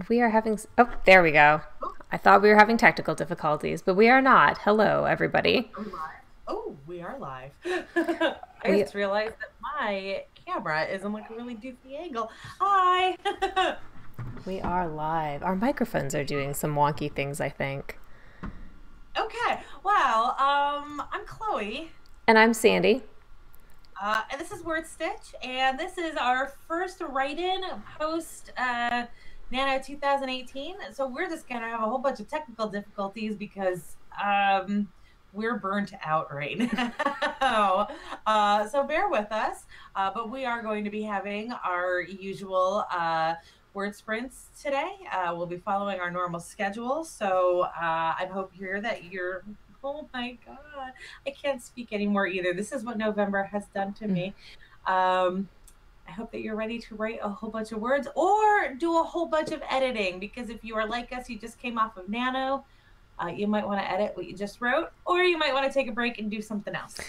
And we are having, oh, there we go. I thought we were having technical difficulties, but we are not. Hello, everybody. Are we live? Oh, we are live. I We just realized that my camera is in like a really doofy angle. Hi. we are live. Our microphones are doing some wonky things, I think. Okay. Well, I'm Chloe, And I'm Sandy. and this is WordStitch, and this is our first write-in post Nano 2018. So we're just gonna have a whole bunch of technical difficulties because we're burnt out right now. So bear with us. But we are going to be having our usual word sprints today. We'll be following our normal schedule. So I hope here that you're. Oh my God. I can't speak anymore either. This is what November has done to me. I hope that you're ready to write a whole bunch of words or do a whole bunch of editing, because if you are like us, you just came off of Nano, you might want to edit what you just wrote, or you might want to take a break and do something else.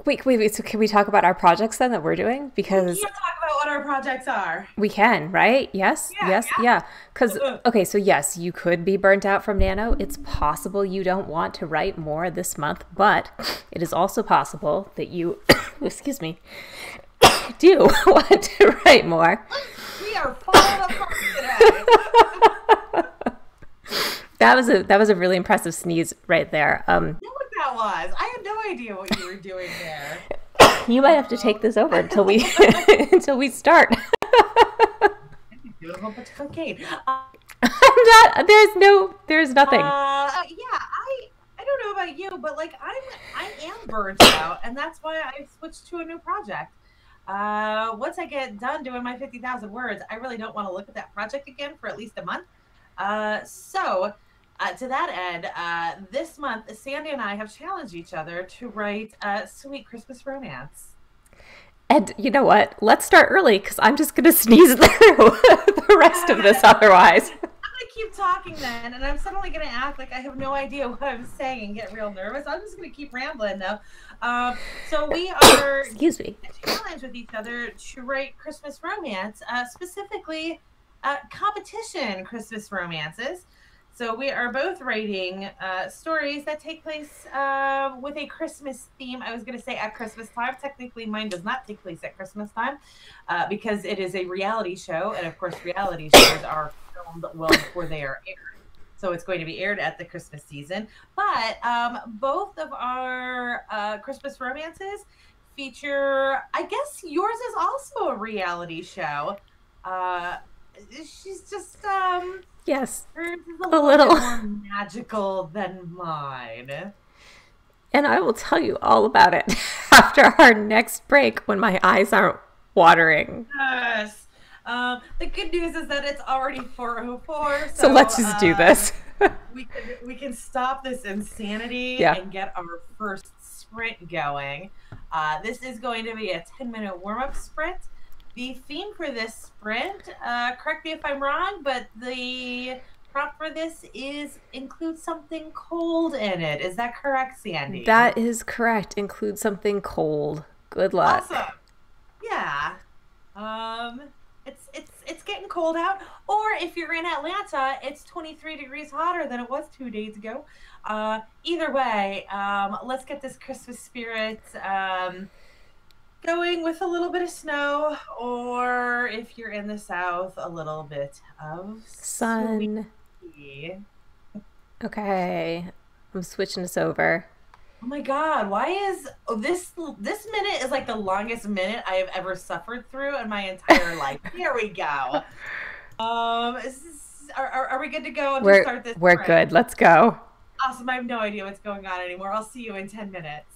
Wait. So can we talk about our projects then that we're doing? We Because can't talk about what our projects are. we can, right? Yes, Yeah, yes, yeah. Because, yeah. okay, so yes, you could be burnt out from Nano. It's possible you don't want to write more this month, but it is also possible that you, excuse me, do want to write more. We are falling apart today. That was a really impressive sneeze right there. You know what that was? I had no idea what you were doing there. You might have to take this over until we until we start. Doing a whole bunch of cocaine. I'm not. There's nothing. Yeah, I don't know about you, but like I am burnt out, and that's why I switched to a new project. Once I get done doing my 50,000 words, I really don't want to look at that project again for at least a month. To that end, this month, Sandy and I have challenged each other to write a sweet Christmas romance. And you know what? Let's start early because I'm just gonna sneeze through the rest of this otherwise. I'm gonna keep talking then, and I'm suddenly gonna act like I have no idea what I'm saying and get real nervous. I'm just gonna keep rambling though. So we are Excuse me. challenged with each other to write Christmas romance, specifically competition Christmas romances. So we are both writing stories that take place with a Christmas theme. I was going to say at Christmas time. Technically, mine does not take place at Christmas time because it is a reality show. And of course, reality shows are filmed well before they are aired. So it's going to be aired at the Christmas season. But both of our Christmas romances feature, I guess yours is also a reality show. She's just Yes, hers is a a little little. bit more magical than mine. And I will tell you all about it after our next break when my eyes aren't watering. Yes. The good news is that it's already 4:04, So let's just do this. we can stop this insanity Yeah. and get our first sprint going. This is going to be a 10-minute warm-up sprint. The theme for this sprint, correct me if I'm wrong, but the prompt for this includes something cold in it. Is that correct, Sandy? That is correct. Include something cold. Good luck. Awesome. Yeah. It's getting cold out. Or if you're in Atlanta, it's 23 degrees hotter than it was 2 days ago. Either way, let's get this Christmas spirit going with a little bit of snow, or if you're in the South, a little bit of Sun. sweet. Okay. I'm switching this over. Oh my God, why is this minute is like the longest minute I have ever suffered through in my entire life. Here we go. Are we good to go to start this? We're good. Let's go. Awesome. I have no idea what's going on anymore. I'll see you in 10 minutes.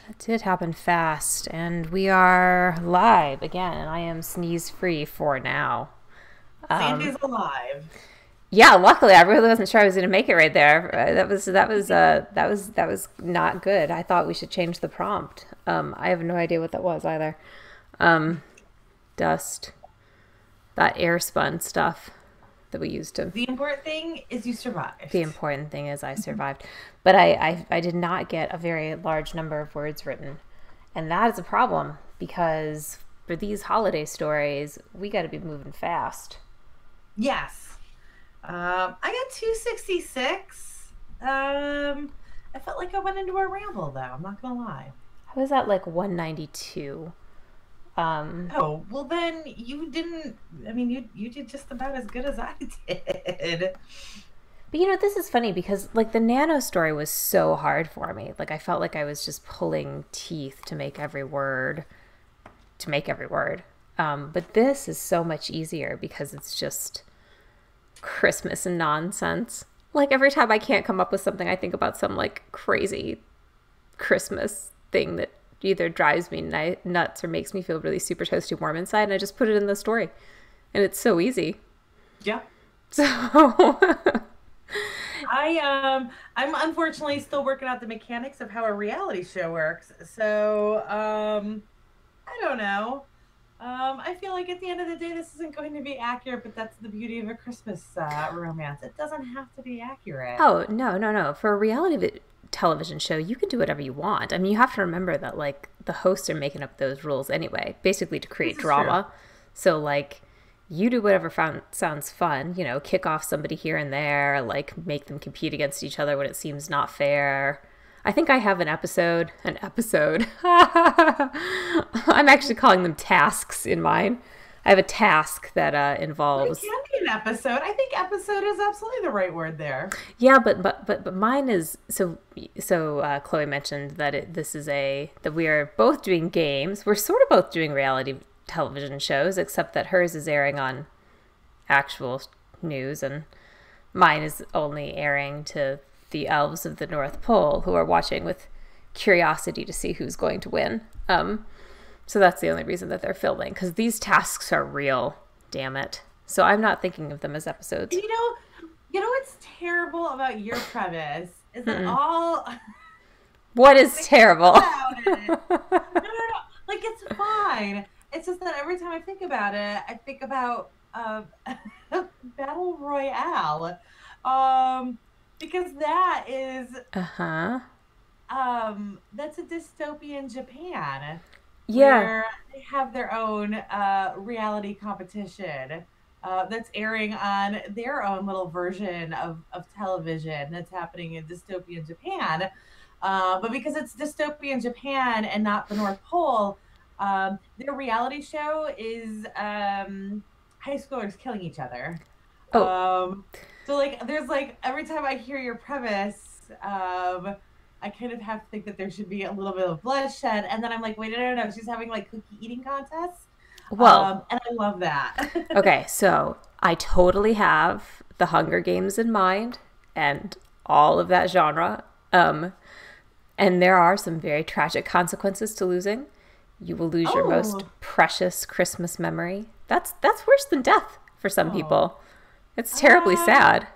It did happen fast, and we are live again, and I am sneeze free for now. Sandy's alive. Yeah, luckily I really wasn't sure I was going to make it right there. That was not good. I thought we should change the prompt. I have no idea what that was either. Dust, that air spun stuff that we used to. The important thing is you survived. The important thing is I survived, but I did not get a very large number of words written, and that is a problem because for these holiday stories we got to be moving fast. Yes. I got 266. I felt like I went into a ramble, though. I'm not going to lie. I was at like 192. Oh, well then you didn't, I mean, you did just about as good as I did. But you know, this is funny because like the Nano story was so hard for me. Like I felt like I was just pulling teeth to make every word. But this is so much easier because it's just Christmas and nonsense. Like every time I can't come up with something, I think about some like crazy Christmas thing that either drives me nuts or makes me feel really super toasty warm inside, and I just put it in the story. And it's so easy. Yeah. So I'm unfortunately still working out the mechanics of how a reality show works. So I don't know. I feel like at the end of the day, this isn't going to be accurate, but that's the beauty of a Christmas romance. It doesn't have to be accurate. Oh, no. For a reality television show, you can do whatever you want. I mean, you have to remember that, like, the hosts are making up those rules anyway, basically to create drama. True. So, like, you do whatever sounds fun, you know, kick off somebody here and there, like, make them compete against each other when it seems not fair. I think I have an episode. I'm actually calling them tasks in mine. I have a task that involves. It can be an episode. I think episode is absolutely the right word there. Yeah, but mine is so. Chloe mentioned that that we are both doing games. We're sort of both doing reality television shows, except that hers is airing on actual news, and mine is only airing to the elves of the North Pole who are watching with curiosity to see who's going to win. So that's the only reason that they're filming, because these tasks are real, damn it. So I'm not thinking of them as episodes. You know what's terrible about your premise is that all... What is terrible? No. Like, it's fine. It's just that every time I think about it, I think about Battle Royale. Because that is... that's a dystopian Japan. Yeah. Where they have their own reality competition that's airing on their own little version of television that's happening in dystopian Japan. But because it's dystopian Japan and not the North Pole, their reality show is high schoolers killing each other. So like there's like every time I hear your premise, I kind of have to think that there should be a little bit of bloodshed, and then I'm like, wait, no, she's having like cookie eating contests. Well, and I love that. Okay, so I totally have the Hunger Games in mind and all of that genre. And there are some very tragic consequences to losing. You will lose your most precious Christmas memory. That's worse than death for some people. It's terribly sad.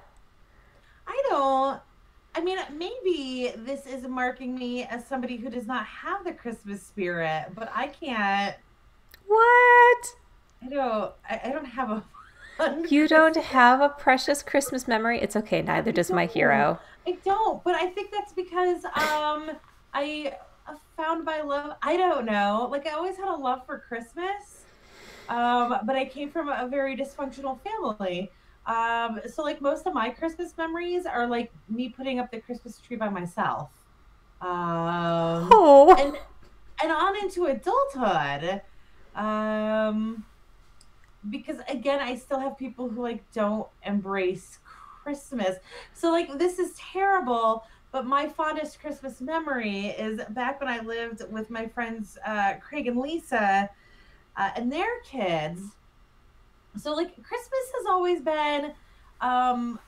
I mean, maybe this is marking me as somebody who does not have the Christmas spirit, but I can't. What? I don't have a. You don't have a precious Christmas memory? It's okay. Neither does my hero. I don't, but I think that's because I found my love. I don't know. Like I always had a love for Christmas, but I came from a very dysfunctional family. So like most of my Christmas memories are like me putting up the Christmas tree by myself. And on into adulthood. Because again, I still have people who like don't embrace Christmas. So like this is terrible, but my fondest Christmas memory is back when I lived with my friends Craig and Lisa and their kids. So like Christmas has always been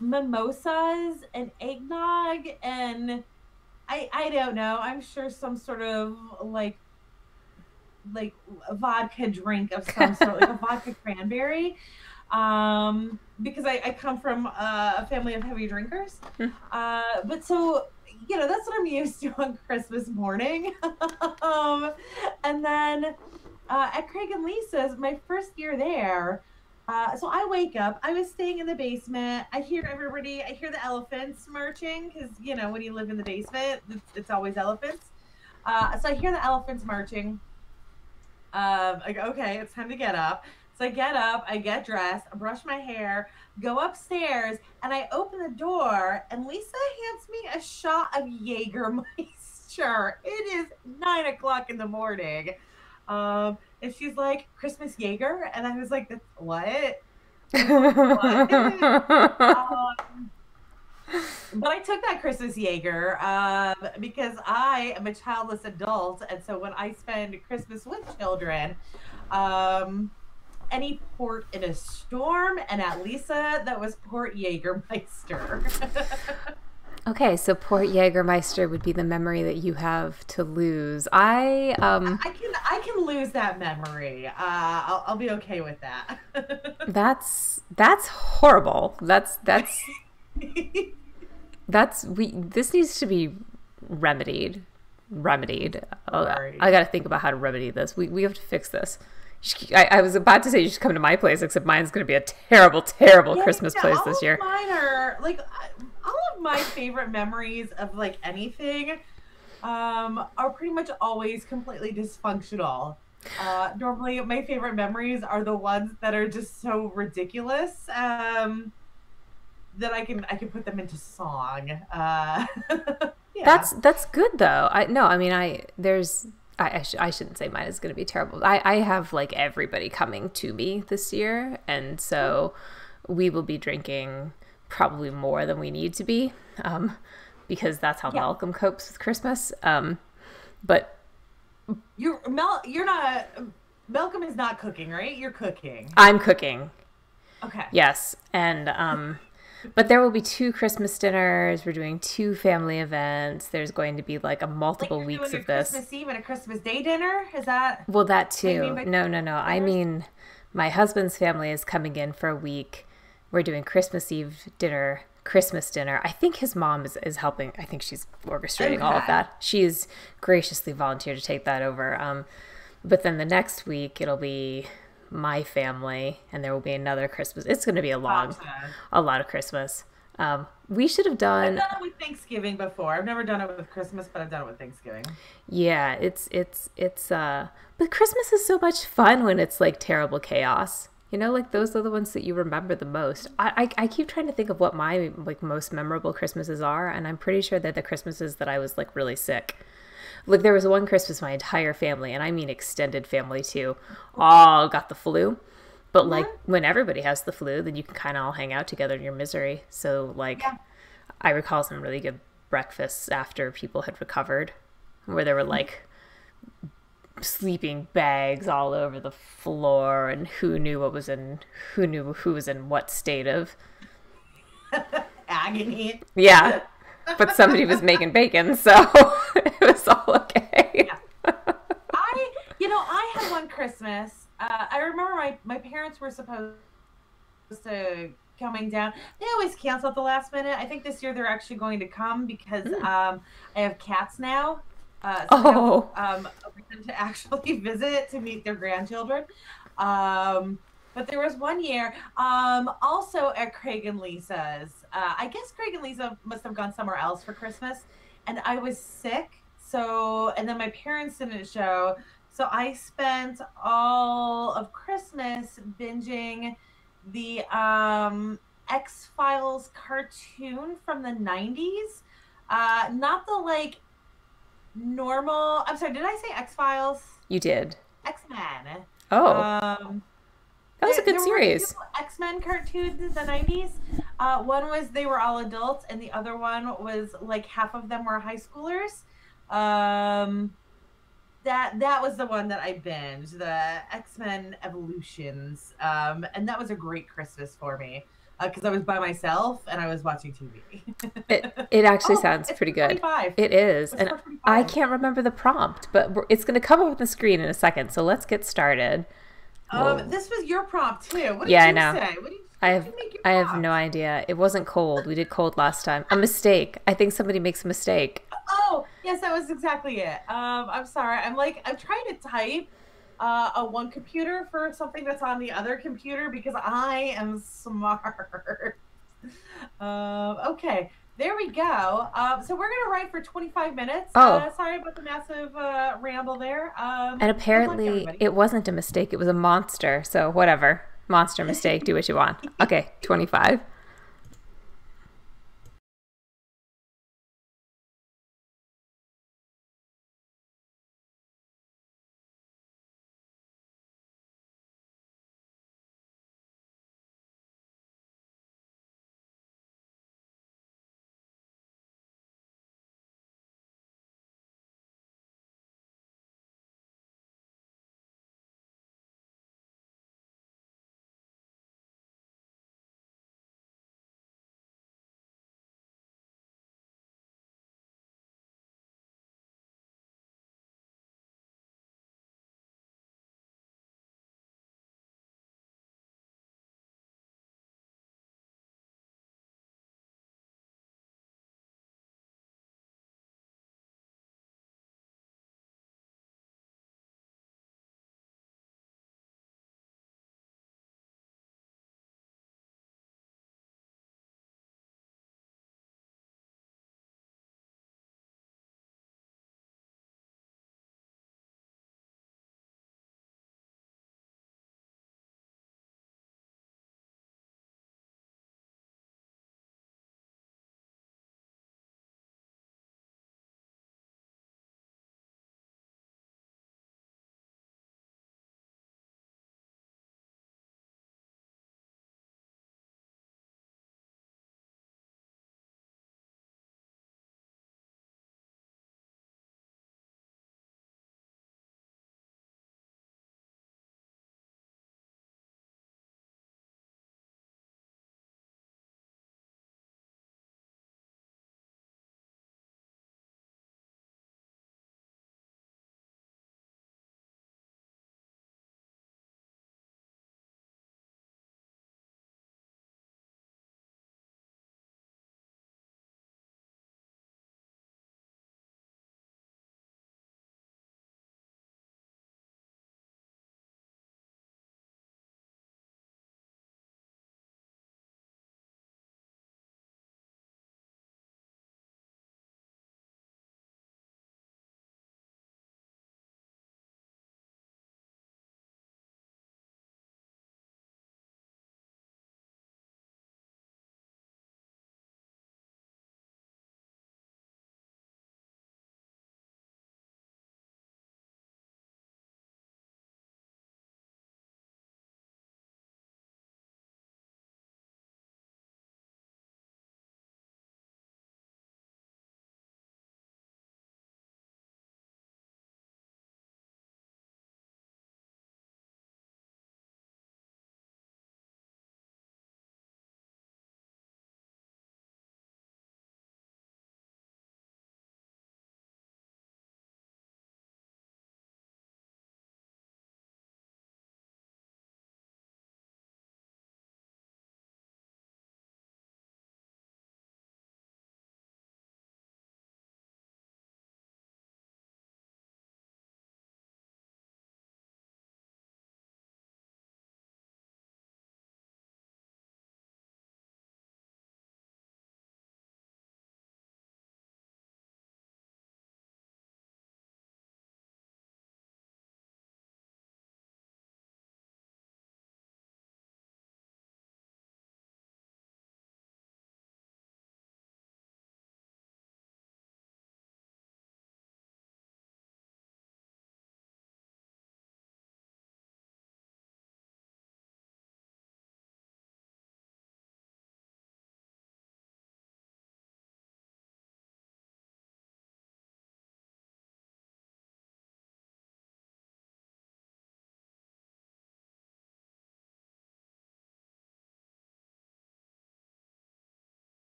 mimosas and eggnog, and I don't know. I'm sure some sort of like a vodka drink of some sort, like a vodka cranberry. Because I come from a family of heavy drinkers. But so, that's what I'm used to on Christmas morning. um, and then at Craig and Lisa's, my first year there, so I wake up. I was staying in the basement. I hear the elephants marching because, when you live in the basement, it's always elephants. So I hear the elephants marching. Like, okay, it's time to get up. So I get up, I get dressed, I brush my hair, go upstairs, and I open the door, and Lisa hands me a shot of Jägermeister. It is 9 o'clock in the morning. And she's like, Christmas Jaeger? And I was like, what? What? But I took that Christmas Jaeger because I am a childless adult, and so when I spend Christmas with children, any port in a storm, and at Lisa, that was Port Jägermeister. Okay, so Port Jägermeister would be the memory that you have to lose. I can lose that memory. I'll be okay with that. That's horrible. This needs to be remedied. I got to think about how to remedy this. We have to fix this. I was about to say you should come to my place, except mine's going to be a terrible, terrible Christmas place this year. Mine are like all of my favorite memories of like anything are pretty much always completely dysfunctional. Normally, my favorite memories are the ones that are just so ridiculous that I can put them into song. Yeah. That's good though. I shouldn't say mine is going to be terrible. I have like everybody coming to me this year, and so we will be drinking probably more than we need to be, because that's how Malcolm copes with Christmas. But Malcolm is not cooking, right? You're cooking. I'm cooking. Okay. Yes, and but there will be 2 Christmas dinners. We're doing 2 family events. There's going to be like a multiple weeks of this. Christmas Eve and a Christmas Day dinner? Is that? Well, that too. No. I mean, my husband's family is coming in for a week. We're doing Christmas Eve dinner, Christmas dinner. I think his mom is helping. I think she's orchestrating all of that. She's graciously volunteered to take that over. But then the next week it'll be my family, and there will be another Christmas. It's going to be a lot of Christmas. We should have done. I've done it with Thanksgiving before. I've never done it with Christmas, but I've done it with Thanksgiving. Yeah, but Christmas is so much fun when it's like terrible chaos. Like those are the ones that you remember the most. I keep trying to think of what my like most memorable Christmases are, and I'm pretty sure they're the Christmases that I was like really sick. Like there was one Christmas my entire family, and I mean extended family too, all got the flu. But like when everybody has the flu, then you can kind of all hang out together in your misery. So like I recall some really good breakfasts after people had recovered, where there were like sleeping bags all over the floor, and who knew who was in what state of agony. Yeah. But somebody was making bacon, so it was all okay. Yeah. I had one Christmas. I remember my parents were supposed to coming down. They always cancel at the last minute. I think this year they're actually going to come because I have cats now. So I have a reason to actually visit to meet their grandchildren. But there was one year, also at Craig and Lisa's. I guess Craig and Lisa must have gone somewhere else for Christmas, and I was sick. And then my parents didn't show. So I spent all of Christmas binging the X-Files cartoon from the 90s. Not the like normal. I'm sorry, did I say X-Files? You did. X-Men. Oh. That was a good series. There were X-Men cartoons in the 90s. One was they were all adults, and the other one was like half of them were high schoolers. That was the one that I binged, the X-Men Evolutions. And that was a great Christmas for me. because I was by myself and I was watching TV. It actually Oh, sounds it's pretty good. 25. It is. It's And I 4:25. can't remember the prompt, but it's going to come up on the screen in a second. So let's get started. Whoa. This was your prompt too. What Yeah, did I you know. say? What I did have you make your I have no prompt? idea. It wasn't cold. We did cold last time. A mistake. I think somebody makes a mistake. Oh, yes, that was exactly it. I'm sorry. I'm trying to type a one computer for something that's on the other computer because I am smart. Okay, there we go. So we're gonna write for 25 minutes. Oh, Sorry about the massive ramble there. and Good luck, apparently everybody. it wasn't a mistake. It was a monster. So whatever. Monster mistake. Do what you want. Okay, 25.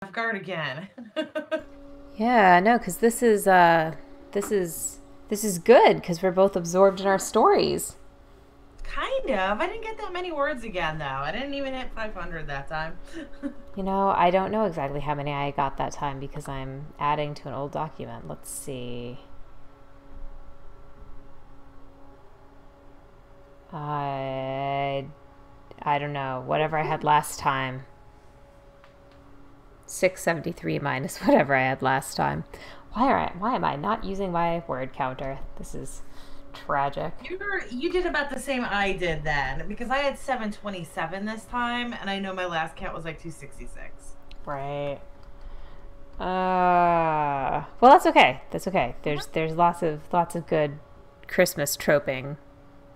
off guard again. Yeah, no, because this is good because we're both absorbed in our stories. Kind of. I didn't get that many words again, though. I didn't even hit 500 that time. You know, I don't know exactly how many I got that time because I'm adding to an old document. Let's see. I I don't know. Whatever I had last time. 673 minus whatever I had last time. Why am I not using my word counter? This is tragic. You did about the same I did then, because I had 727 this time, and I know my last count was like 266. Right. Well, that's okay. That's okay. There's lots of good Christmas troping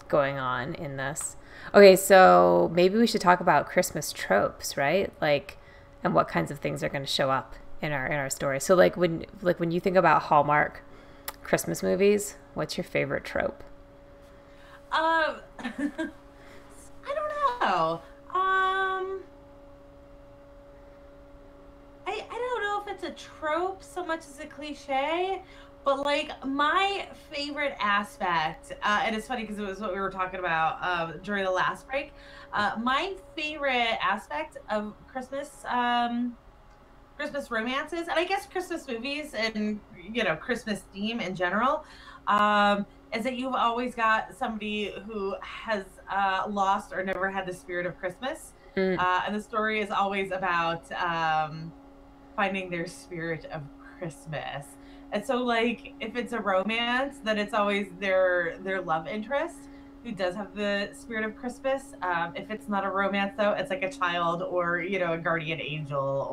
going on in this. Okay, so maybe we should talk about Christmas tropes, right? Like, and what kinds of things are going to show up in our story. So, when you think about Hallmark Christmas movies, what's your favorite trope? I don't know. I don't know if it's a trope so much as a cliche, but like my favorite aspect, and it's funny because it was what we were talking about during the last break. My favorite aspect of Christmas, Christmas romances, and I guess Christmas movies, and Christmas theme in general, is that you've always got somebody who has lost or never had the spirit of Christmas, Mm. and the story is always about finding their spirit of Christmas. And so, like, if it's a romance, then it's always their love interest who does have the spirit of Christmas. If it's not a romance, though, it's like a child or a guardian angel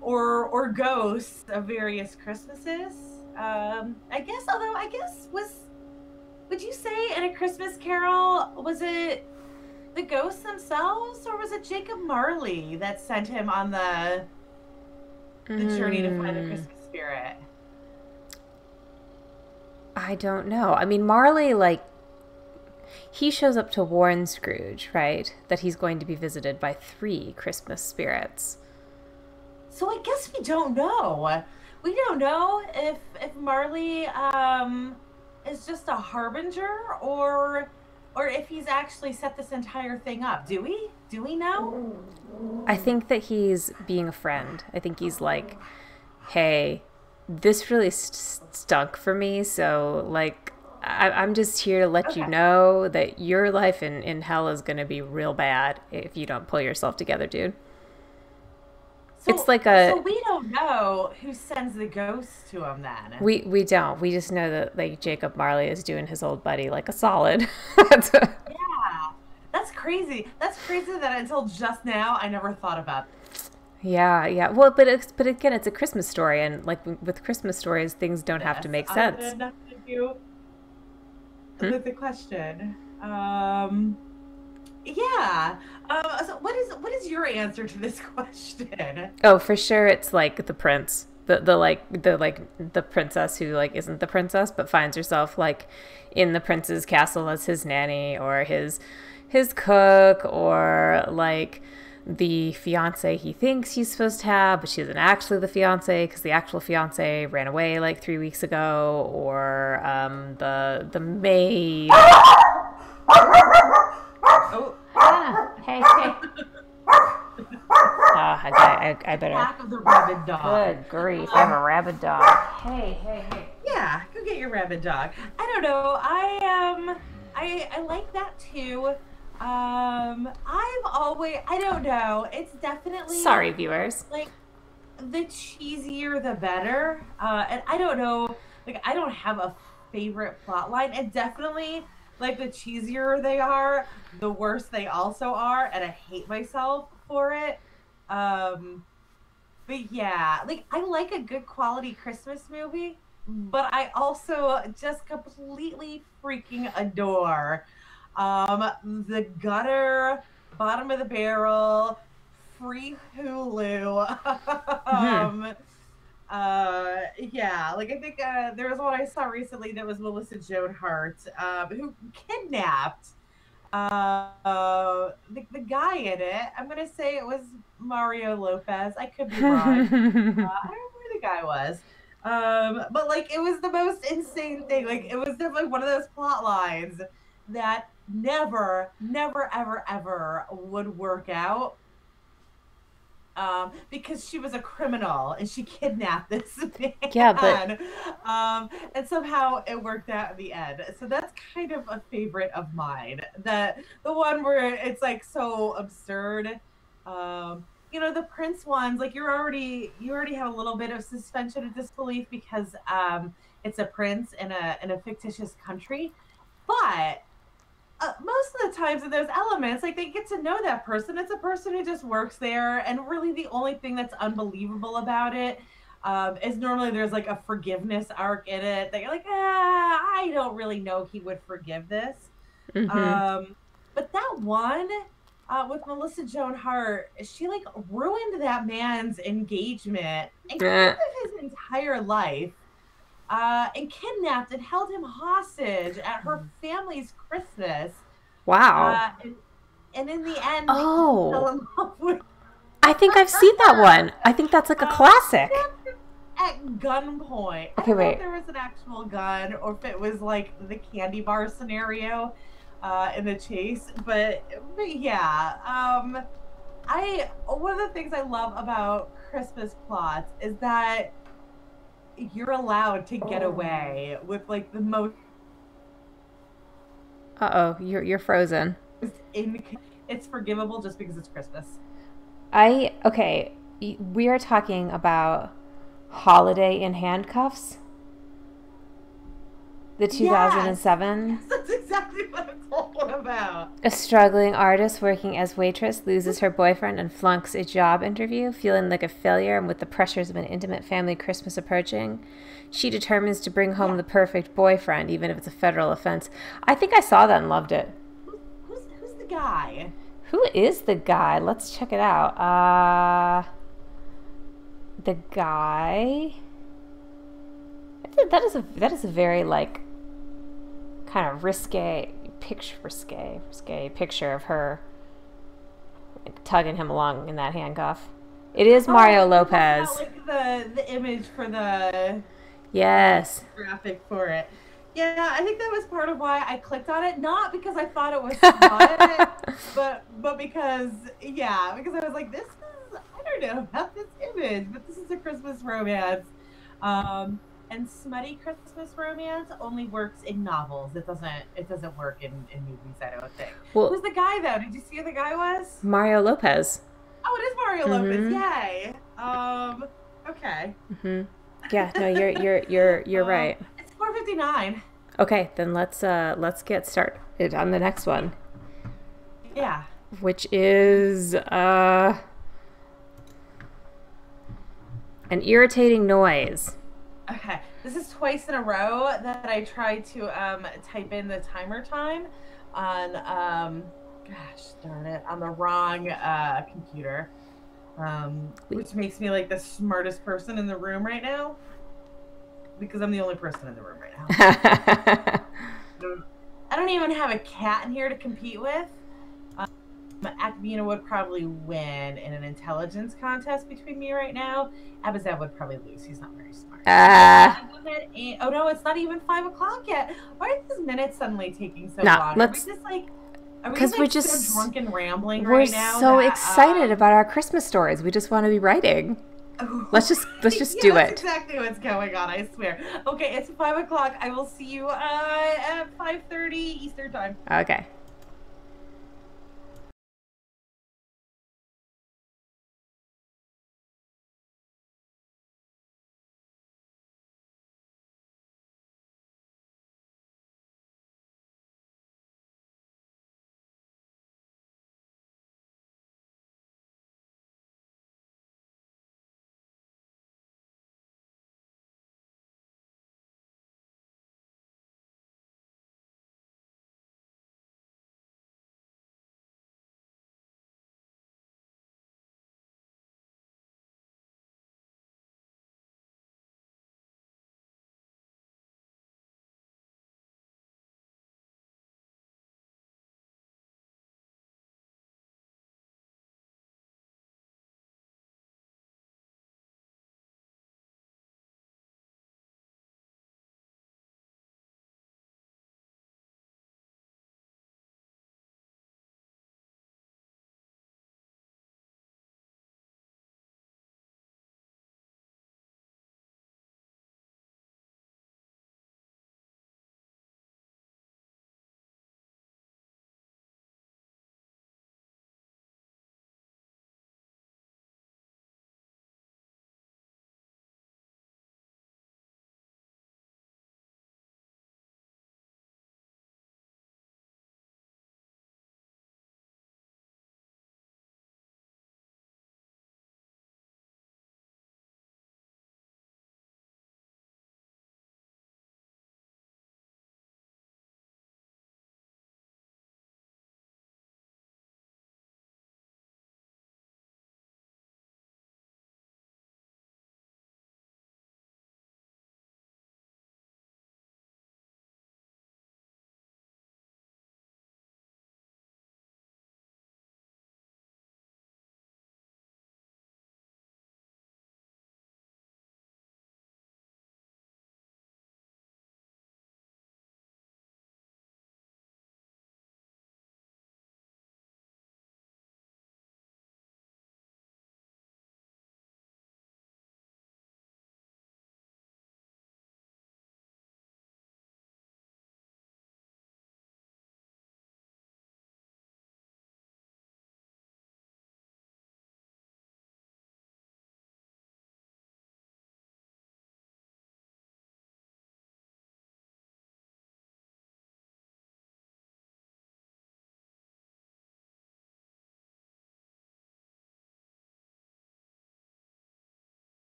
or ghosts of various Christmases. I guess would you say in A Christmas Carol, was it the ghosts themselves, or was it Jacob Marley that sent him on the journey to find the Christmas spirit? I don't know. I mean, Marley, like, he shows up to warn Scrooge, right? That he's going to be visited by 3 Christmas spirits. So I guess we don't know. We don't know if Marley is just a harbinger, or if he's actually set this entire thing up. Do we? Do we know? I think that he's being a friend. I think he's like, hey, this really stunk for me, so, like, I'm just here to let you Okay. know that your life in hell is going to be real bad if you don't pull yourself together, dude. It's So like so a we don't know who sends the ghosts to him then. we don't. We just know that, like, Jacob Marley is doing his old buddy like a solid. That's Yeah. That's crazy. That's crazy that until just now I never thought about. yeah, yeah. Well, but again, it's a Christmas story, and, like, with Christmas stories, things don't have to This. make I sense. had nothing to do Hmm? with the question. Yeah. So what is your answer to this question? Oh, for sure, it's like the prince, the princess who, like, isn't the princess but finds herself, like, in the prince's castle as his nanny or his cook, or, like, the fiance he thinks he's supposed to have, but she isn't actually the fiance because the actual fiance ran away like 3 weeks ago, or the maid. Oh, Ah, hey, hey. I better. lack of the rabid dog. Good grief! I have a rabid dog. Hey, hey, hey. Yeah, go get your rabid dog. I don't know. I like that too. I don't know. It's definitely Sorry, viewers. like the cheesier the better. And I don't know, like I don't have a favorite plot line. And definitely like the cheesier they are, the worse they also are, and I hate myself for it. Um but yeah, like I like a good quality Christmas movie, but I also just completely freaking adore the gutter, bottom of the barrel, free Hulu. Hmm. Yeah, like I think there was one I saw recently that was Melissa Joan Hart, who kidnapped The guy in it, I'm gonna say it was Mario Lopez. I could be wrong. I don't know who the guy was. But like it was the most insane thing. Like it was definitely one of those plot lines that never, never, ever, ever would work out. Because she was a criminal and she kidnapped this Yeah, but man. And somehow it worked out in the end. So that's kind of a favorite of mine. The one where it's like so absurd. The Prince ones, like you already have a little bit of suspension of disbelief because it's a prince in a fictitious country. But most of the times in those elements, like they get to know that person. It's a person who just works there, and really the only thing that's unbelievable about it is normally there's like a forgiveness arc in it. That you're like, I don't really know he would forgive this. mm-hmm. But that one with Melissa Joan Hart, she like ruined that man's engagement and kind Eh. of his entire life. And kidnapped and held him hostage at her family's Christmas. Wow. And in the end, he fell Oh, in love with I think I've seen that her. one. I think that's like a classic. At gunpoint. I Okay, don't know if wait. there was an actual gun or if it was like the candy bar scenario in the chase, but yeah. I One of the things I love about Christmas plots is that you're allowed to get away with like the most Uh-oh, you're frozen. in it's forgivable just because it's Christmas. Okay, we are talking about Holiday in Handcuffs, the Yes. 2007. Yes, that's exactly what I'm talking about. A struggling artist working as waitress loses her boyfriend and flunks a job interview, feeling like a failure and with the pressures of an intimate family Christmas approaching. She determines to bring home Yeah. the perfect boyfriend, even if it's a federal offense. I think I saw that and loved it. Who's the guy? Who is the guy? Let's check it out. The guy. That is a very like kind of risque picture of her like, tugging him along in that handcuff. It is Mario Oh, you're talking about Lopez. like the image for the Yes. graphic for it. Yeah, I think that was part of why I clicked on it. Not because I thought it was smut, but because because I was like, this is I don't know about this image, but this is a Christmas romance. And smutty Christmas romance only works in novels. It doesn't work in movies, I don't think. Well, Who's the guy though? Did you see who the guy was? Mario Lopez. Oh, it is Mario Lopez. Mm-hmm. Yay. Okay. Mm-hmm. Yeah. No, you're right. It's 4:59. Okay, then let's get started on the next one, Yeah. which is an irritating noise. Okay. This is twice in a row that I tried to type in the timer time on gosh darn it, on the wrong computer. Which makes me like the smartest person in the room right now. Because I'm the only person in the room right now. I don't even have a cat in here to compete with. Academia would probably win in an intelligence contest between me right now. Abazab would probably lose. He's not very smart. Oh no, it's not even 5 o'clock yet. Why are these minutes suddenly taking so long? Let's. Because we're just so drunk and rambling we're right now. so excited about our Christmas stories. We just want to be writing. Let's just do it. That's exactly what's going on. I swear. Okay, it's 5 o'clock. I will see you at 5:30 Eastern time. Okay.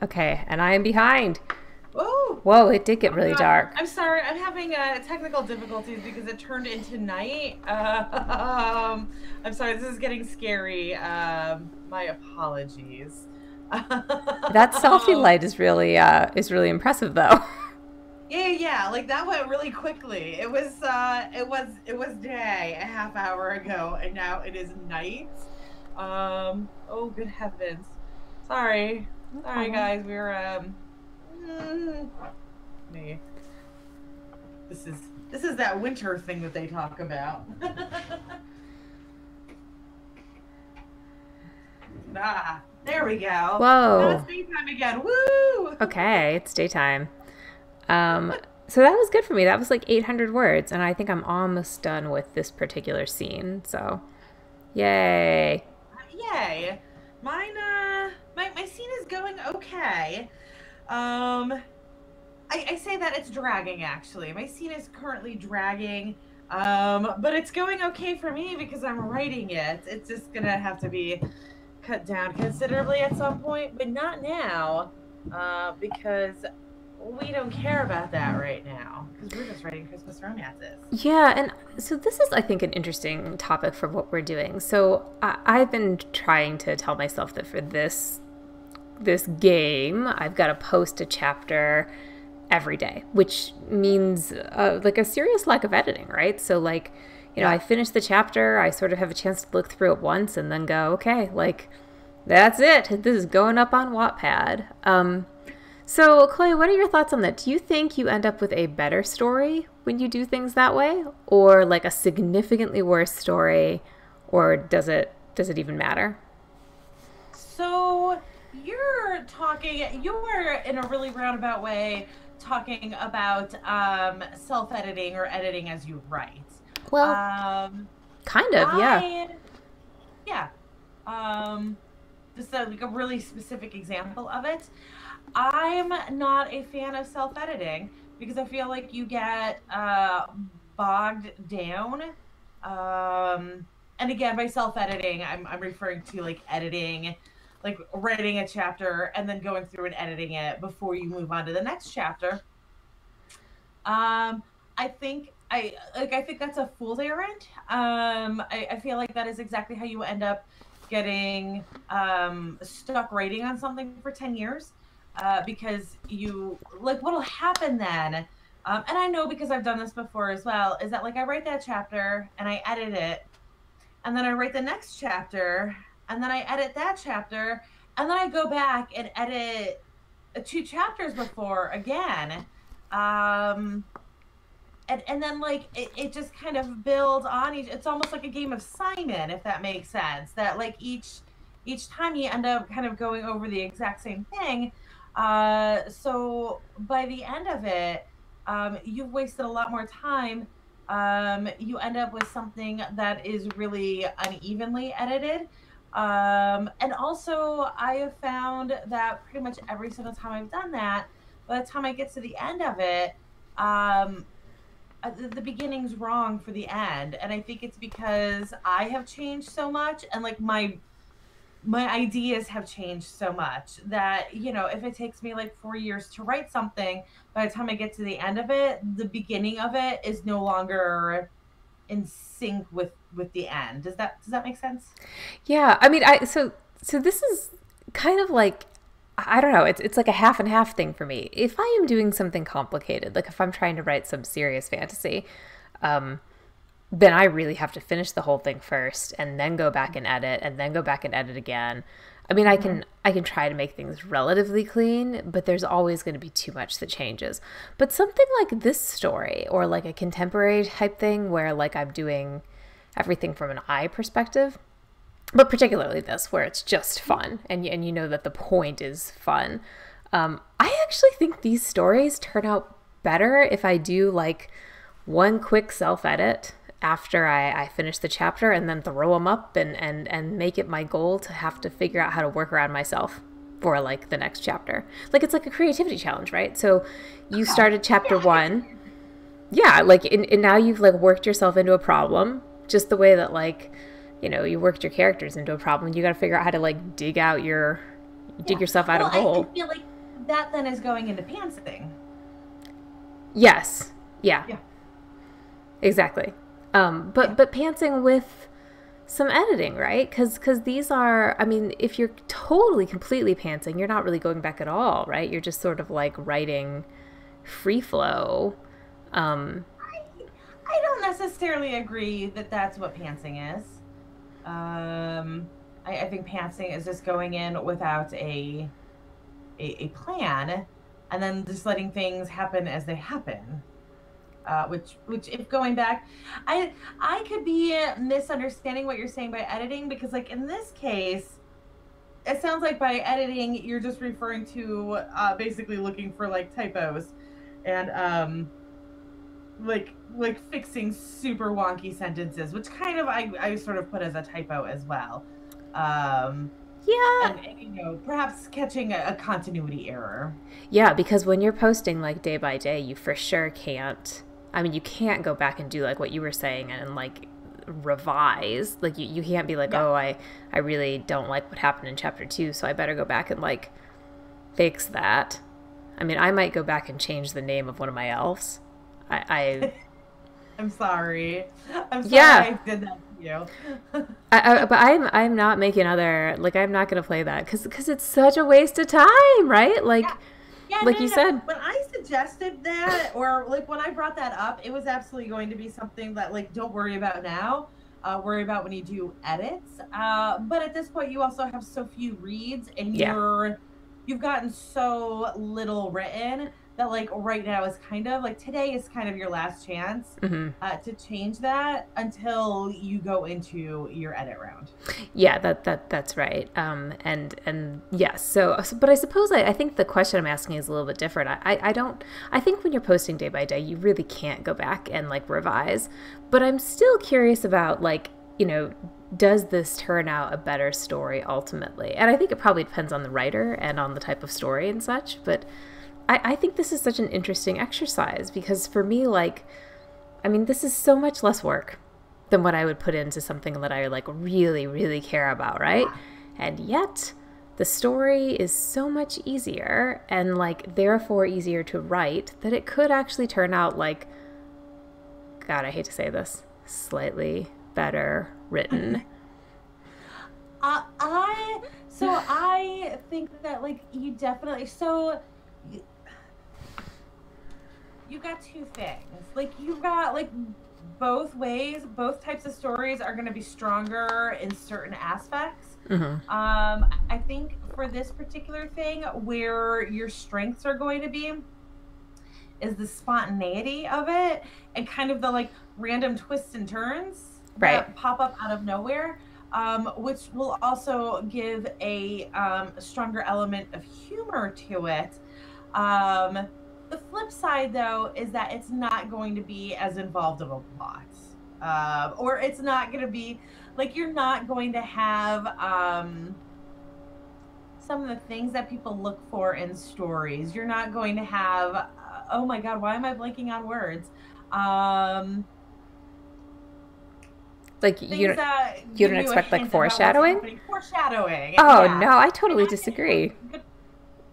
Okay, and I am behind. Whoa! Whoa, it did get really dark. I'm sorry, I'm having technical difficulties because it turned into night. I'm sorry, this is getting scary. My apologies. That selfie light is really impressive, though. Yeah, like that went really quickly. It was day a half hour ago, and now it is night. Oh good heavens. Sorry guys, we're me. This is that winter thing that they talk about. There we go. Whoa. Now it's daytime again. Woo! Okay, it's daytime. So that was good for me. That was like 800 words, and I think I'm almost done with this particular scene. So, yay! Yay! Mine, my scene is going okay. I say that it's dragging actually. My scene is currently dragging, but it's going okay for me because I'm writing it. It's just gonna have to be cut down considerably at some point, but not now, because we don't care about that right now because we're just writing Christmas romances. Yeah, and so this is, I think, an interesting topic for what we're doing. So I've been trying to tell myself that for this game, I've got to post a chapter every day, which means like a serious lack of editing, right? So like, you know, I finish the chapter, I sort of have a chance to look through it once and then go, okay, like that's it. This is going up on Wattpad. So, Chloe, what are your thoughts on that? Do you think you end up with a better story when you do things that way, or like a significantly worse story, or does it even matter? So you're in a really roundabout way talking about self-editing or editing as you write. Well, kind of, yeah. Yeah. Just like a really specific example of it. I'm not a fan of self-editing because I feel like you get bogged down. And again, by self-editing, I'm referring to like editing, like writing a chapter and then going through and editing it before you move on to the next chapter. I think that's a fool's errand. I feel like that is exactly how you end up getting stuck writing on something for 10 years. Because you like what'll happen then, and I know because I've done this before as well, is that like I write that chapter and I edit it, and then I write the next chapter and then I edit that chapter and then I go back and edit 2 chapters before again, and then like it just kind of builds on it's almost like a game of Simon, if that makes sense, that like each time you end up kind of going over the exact same thing. So by the end of it, you've wasted a lot more time. You end up with something that is really unevenly edited. And also I have found that pretty much every single time I've done that, by the time I get to the end of it, the beginning's wrong for the end. And I think it's because I have changed so much and like my ideas have changed so much that, you know, if it takes me like 4 years to write something, by the time I get to the end of it, the beginning of it is no longer in sync with the end. Does that make sense? Yeah, I mean, so this is kind of like, I don't know, it's like a half and half thing for me. If I am doing something complicated, like if I'm trying to write some serious fantasy, then I really have to finish the whole thing first and then go back and edit and then go back and edit again. I mean, I can try to make things relatively clean, but there's always going to be too much that changes. But something like this story or like a contemporary type thing where like I'm doing everything from an I perspective, but particularly this where it's just fun and you know that the point is fun. I actually think these stories turn out better if I do like one quick self-edit after I finish the chapter and then throw them up and make it my goal to have to figure out how to work around myself for like the next chapter. Like it's like a creativity challenge, right? So you started chapter 1. Yeah, like and now you've like worked yourself into a problem just the way that like, you know, you worked your characters into a problem. You got to figure out how to like dig out your You dig Yeah. yourself out Well, of a I hole. feel like that then is going into pantsing. Yes. Yeah. Yeah. Exactly. Yeah. But pantsing with some editing, right? Because these are, I mean, if you're totally completely pantsing, you're not really going back at all, right? You're just sort of like writing free flow. Um, I don't necessarily agree that that's what pantsing is. I think pantsing is just going in without a plan, and then just letting things happen as they happen. Which if going back, I could be misunderstanding what you're saying by editing, because like in this case, it sounds like by editing you're just referring to basically looking for like typos and like fixing super wonky sentences, which kind of I sort of put as a typo as well. Um, yeah. and you know, perhaps catching a continuity error. Yeah, because when you're posting like day by day, you for sure can't. I mean, you can't go back and do like what you were saying and like revise. Like you can't be like, Yeah. oh, I really don't like what happened in chapter 2, so I better go back and like fix that. I mean, I might go back and change the name of one of my elves. I I'm sorry. I'm sorry yeah. I did that to you. But I'm not making other like I'm not gonna play that because it's such a waste of time, right? Yeah. Yeah, Like no, you no, no. said. When I suggested that, or like when I brought that up, it was absolutely going to be something that like don't worry about now. Worry about when you do edits. But at this point, you also have so few reads, and Yeah. you've gotten so little written that like right now is kind of like today is kind of your last chance Hmm. to change that until you go into your edit round. Yeah, that's right. And yes. But I suppose I think the question I'm asking is a little bit different. I don't. I think when you're posting day by day, you really can't go back and like revise. But I'm still curious about like does this turn out a better story ultimately? And I think it probably depends on the writer and on the type of story and such. But I think this is such an interesting exercise because for me, like, I mean, this is so much less work than what I would put into something that I like really, really care about, right? And yet, the story is so much easier and like therefore easier to write that it could actually turn out like, God, I hate to say this, slightly better written. I think that like you definitely you got two things. Like you've got like both ways, both types of stories are going to be stronger in certain aspects. Mm-hmm. I think for this particular thing, where your strengths are going to be is the spontaneity of it and kind of the like random twists and turns Right. that pop up out of nowhere, which will also give a stronger element of humor to it. The flip side, though, is that it's not going to be as involved of a plot. Or it's not going to be like you're not going to have some of the things that people look for in stories. You're not going to have, oh my God, why am I blanking on words? Like Things that you give don't you a expect like hint about what's foreshadowing? happening. Foreshadowing. Oh Yeah. no, I totally And disagree.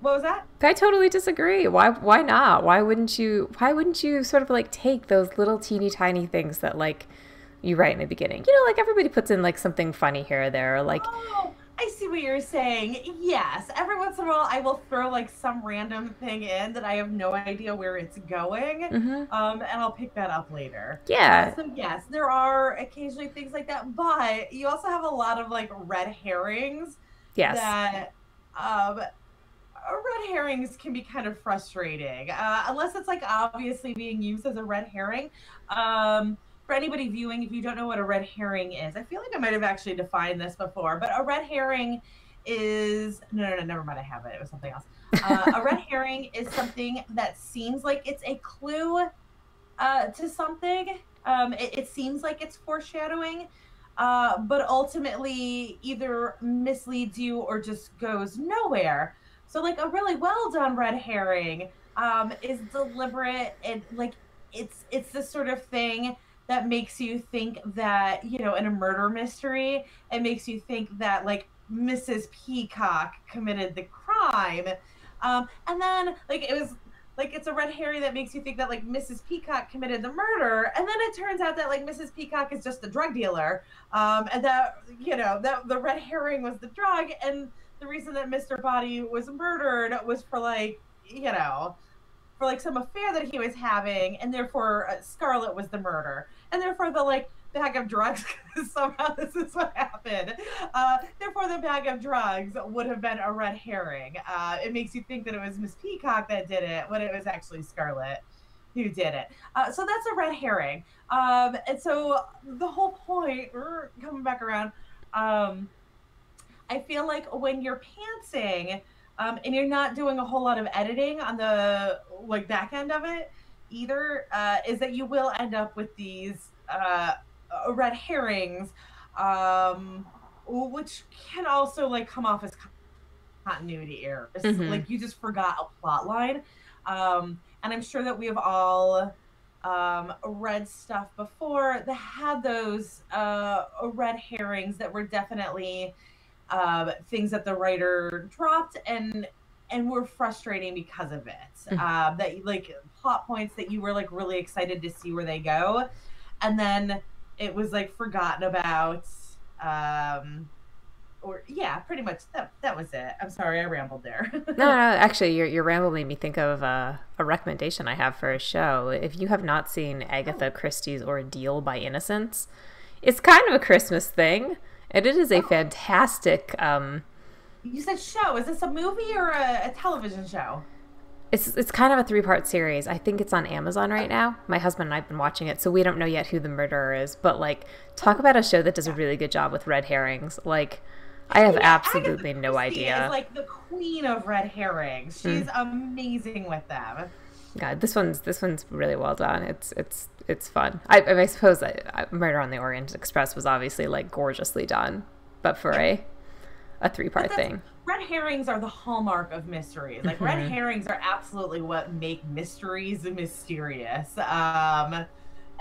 what was that? I totally disagree. Why not? Why wouldn't you sort of like take those little teeny tiny things that like you write in the beginning? Like everybody puts in like something funny here or there, or like Oh, I see what you're saying. Yes, every once in a while I will throw like some random thing in that I have no idea where it's going, mm-hmm. and I'll pick that up later. Yeah. So yes, there are occasionally things like that, but you also have a lot of like red herrings Yes. that red herrings can be kind of frustrating, unless it's like obviously being used as a red herring. For anybody viewing, if you don't know what a red herring is, I feel like I might have actually defined this before, but a red herring is no, never mind, I have it. It was something else. A red herring is something that seems like it's a clue to something. It seems like it's foreshadowing, but ultimately either misleads you or just goes nowhere. So like a really well done red herring is deliberate and like it's this sort of thing that makes you think that in a murder mystery, it makes you think that like Mrs. Peacock committed the crime. And then like it was like it's a red herring that makes you think that like Mrs. Peacock committed the murder, and then it turns out that like Mrs. Peacock is just a drug dealer, and that that the red herring was the drug, and the reason that Mr. Body was murdered was for like for like some affair that he was having, and therefore Scarlett was the murder, and therefore the like bag of drugs, somehow this is what happened. Therefore, the bag of drugs would have been a red herring. It makes you think that it was Miss Peacock that did it, when it was actually Scarlett who did it. So that's a red herring. And so the whole point, coming back around, I feel like when you're pantsing, and you're not doing a whole lot of editing on the like back end of it either, is that you will end up with these red herrings, which can also like come off as continuity errors. Like you just forgot a plot line, and I'm sure that we have all read stuff before that had those red herrings that were definitely things that the writer dropped and were frustrating because of it. That like plot points that you were like really excited to see where they go, and then it was like forgotten about. Or yeah, pretty much that was it. I'm sorry, I rambled there. No, actually, your ramble made me think of a recommendation I have for a show. If you have not seen Agatha Christie's Ordeal by Innocence, it's kind of a Christmas thing, and it is a fantastic. You said show. Is this a movie or a television show? It's kind of a 3-part series. I think it's on Amazon right now. My husband and I have been watching it, so we don't know yet who the murderer is. But like, talk about a show that does a really good job with red herrings. Like, I have absolutely no idea. Is like the queen of red herrings. She's amazing with them. God, this one's really well done. It's fun. I suppose Murder on the Orient Express was obviously like gorgeously done, but for a 3-part thing. Red herrings are the hallmark of mysteries. Like red herrings are absolutely what make mysteries mysterious.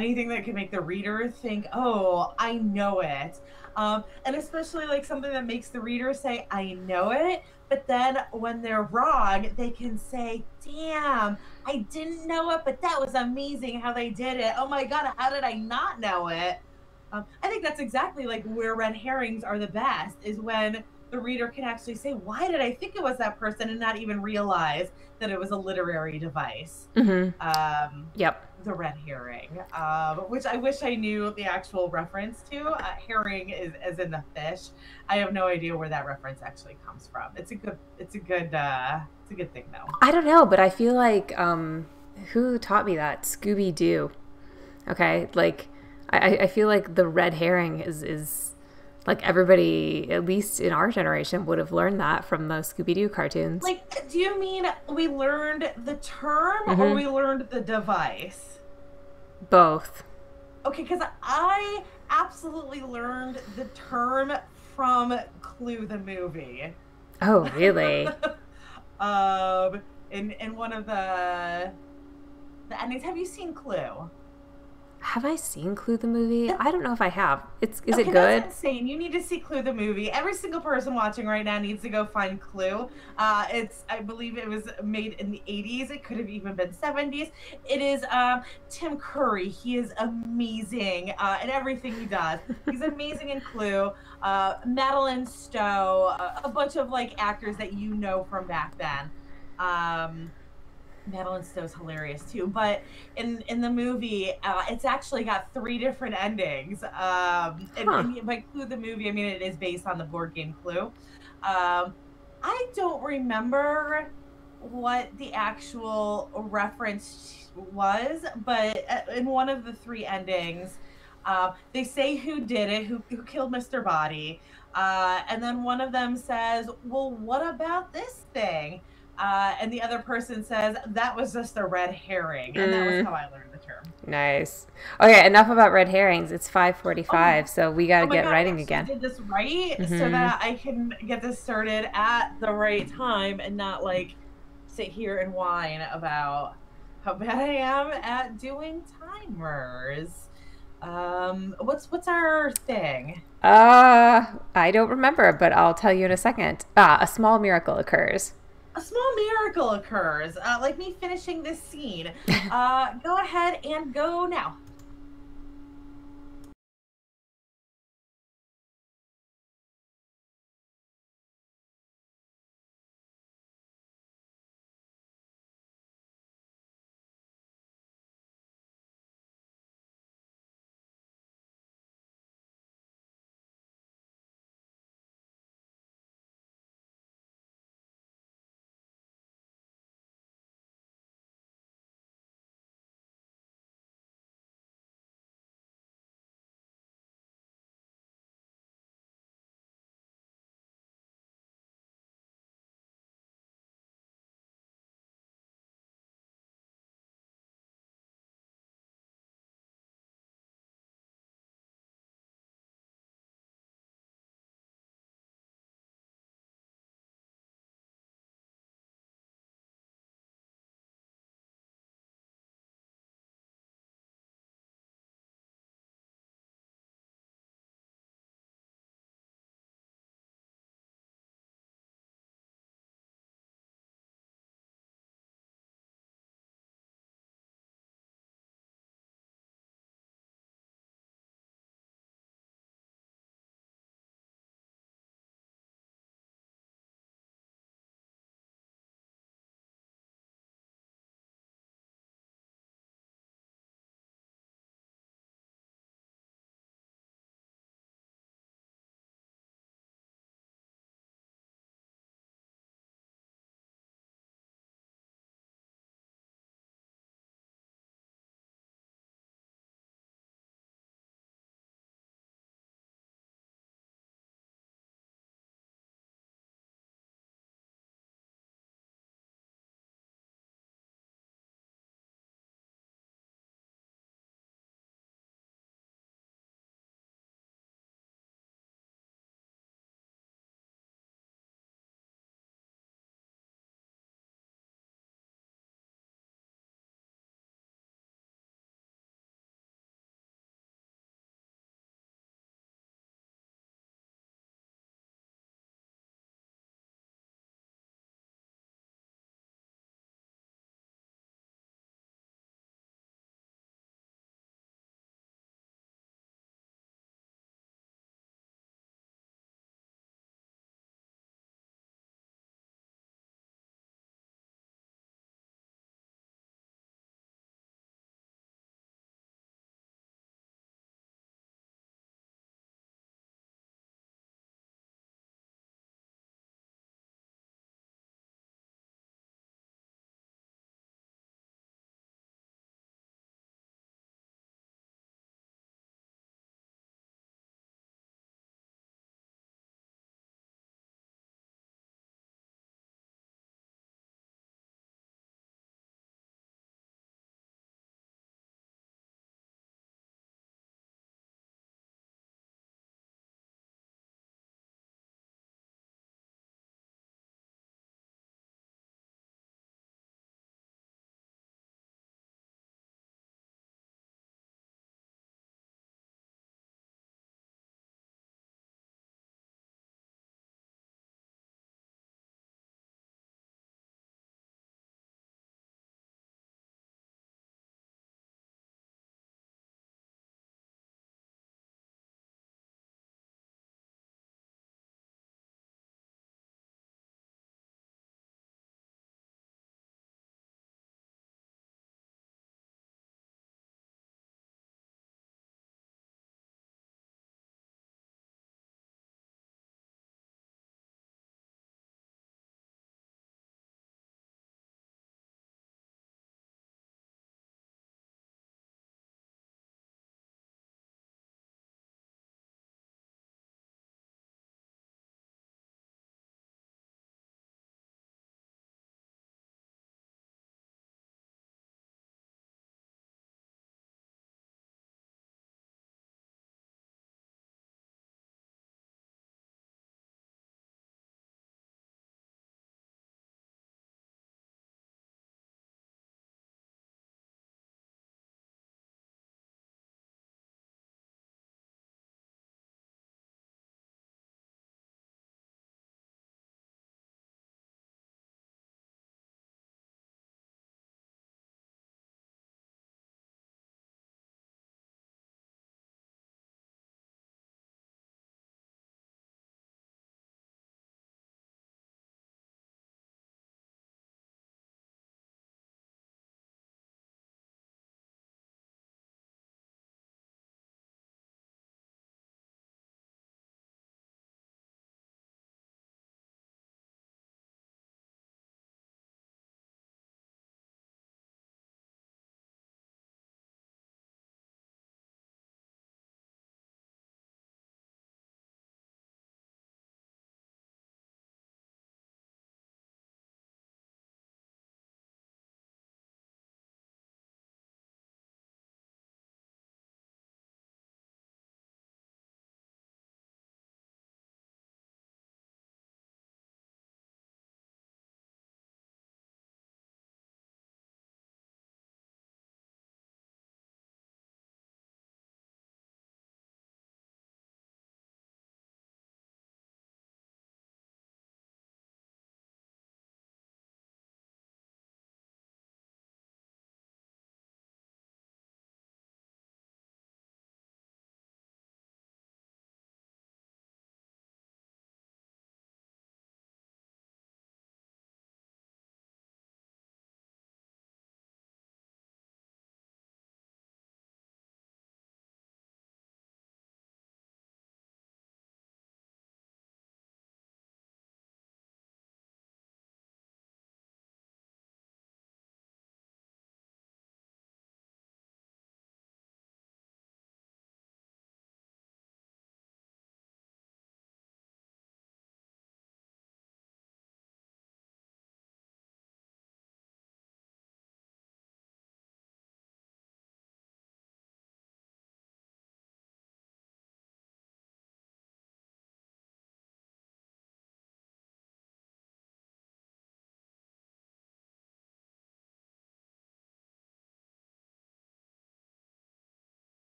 Anything that can make the reader think, "Oh, I know it," and especially like something that makes the reader say, "I know it," but then when they're wrong, they can say, "Damn, I didn't know it, but that was amazing how they did it. Oh my God, how did I not know it?" I think that's exactly like where red herrings are the best, is when the reader can actually say, "Why did I think it was that person," and not even realize that it was a literary device. Yep. The red herring, which I wish I knew the actual reference to. Herring is as in the fish. I have no idea where that reference actually comes from. It's a good thing though. I don't know, but I feel like who taught me that? Scooby-Doo. Okay, like I feel like the red herring is like everybody, at least in our generation, would have learned that from the Scooby-Doo cartoons. Like, do you mean we learned the term or we learned the device? Both. Okay, because I absolutely learned the term from Clue the movie. Oh, really? In one of the endings. Have you seen Clue? Have I seen Clue the movie? I don't know if I have. Is it good? That's insane. You need to see Clue the movie. Every single person watching right now needs to go find Clue. I believe it was made in the 80s. It could have even been 70s. It is Tim Curry. He is amazing in everything he does. He's amazing in Clue. Madeline Stowe, a bunch of like actors that you know from back then. Madeline Stowe's hilarious too, but in the movie, it's actually got 3 different endings. And by Clue the movie, I mean it is based on the board game Clue. I don't remember what the actual reference was, but in one of the 3 endings, they say who did it, who killed Mr. Body, and then one of them says, "Well, what about this thing?" And the other person says, "That was just a red herring." And that was how I learned the term. Nice. Okay, enough about red herrings. It's 5:45, so we got to get writing again. I did this right so that I can get this started at the right time and not like sit here and whine about how bad I am at doing timers. What's our thing? I don't remember, but I'll tell you in a second. A small miracle occurs. A small miracle occurs, like me finishing this scene. Go ahead and go now.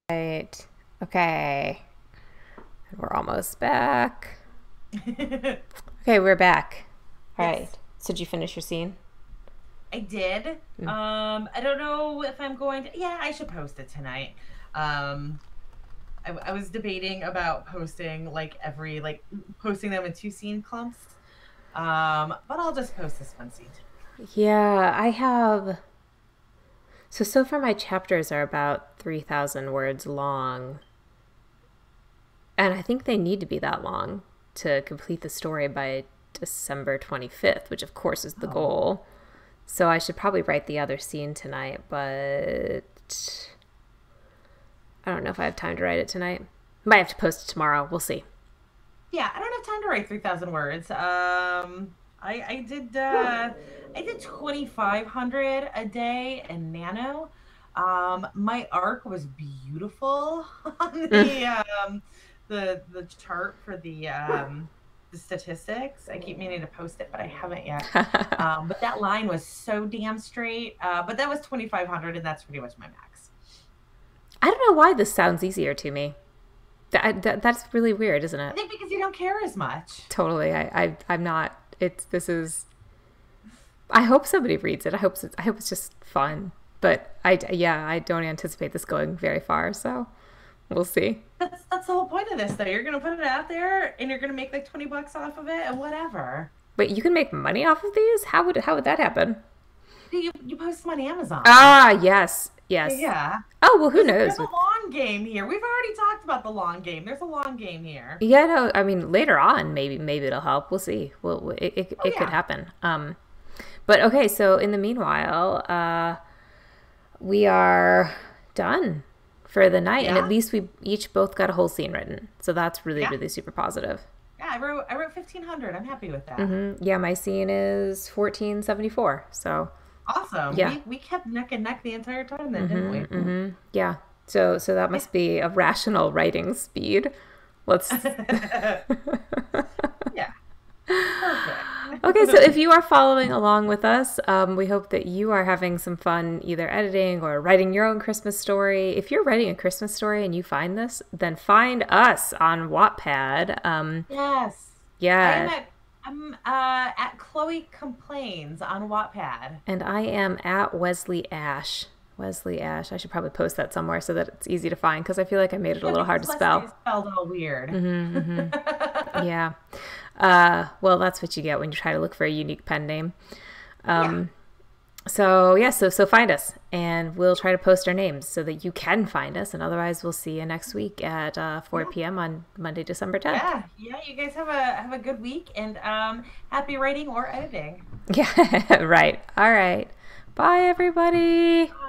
Right. Okay. We're almost back. Okay, we're back. All Yes. right. So did you finish your scene? I did. I don't know if I'm going to. Yeah, I should post it tonight. I was debating about posting posting them in 2 scene clumps. But I'll just post this one scene. Yeah, I have. So far my chapters are about 3,000 words long. And I think they need to be that long to complete the story by December 25th, which of course is the goal. So I should probably write the other scene tonight, but I don't know if I have time to write it tonight. Might have to post it tomorrow. We'll see. Yeah, I don't have time to write 3,000 words. I did 2,500 a day in Nano. My arc was beautiful on the chart for the statistics. I keep meaning to post it, but I haven't yet. But that line was so damn straight. But that was 2,500, and that's pretty much my max. I don't know why this sounds easier to me. That's really weird, isn't it? I think because you don't care as much. Totally. I'm not. This is. I hope somebody reads it. I hope it's just fun. But I don't anticipate this going very far. So we'll see. That's the whole point of this, though. You're gonna put it out there, and you're gonna make like $20 off of it, and whatever. Wait, you can make money off of these? How would that happen? You post them on Amazon. Ah, yes. Yeah. Oh, well, who knows? There's a long game here. We've already talked about the long game. There's a long game here. Yeah, no, I mean, later on, maybe it'll help. We'll see. Well, it could happen. But okay, so in the meanwhile, we are done for the night, and at least we each both got a whole scene written. So that's really super positive. Yeah, I wrote 1,500. I'm happy with that. Mm-hmm. Yeah, my scene is 1474. So awesome. Yeah, we kept neck and neck the entire time, then, didn't we? Mm-hmm. Yeah. So that must be a rational writing speed. Let's. Yeah. Perfect. Okay, so if you are following along with us, we hope that you are having some fun either editing or writing your own Christmas story. If you're writing a Christmas story and you find this, then find us on Wattpad. Yes. Yeah. I'm at Chloe Complains on Wattpad. And I am at Wesley Ash. Wesley Ash. I should probably post that somewhere so that it's easy to find, because I feel like I made it a little hard to spell. It's spelled all weird. Yeah. Well, that's what you get when you try to look for a unique pen name. So find us, and we'll try to post our names so that you can find us, and otherwise we'll see you next week at 4 p.m. on Monday, December 10th. Yeah. You guys have a good week, and happy writing or editing. Yeah, right. All right. Bye, everybody. Bye.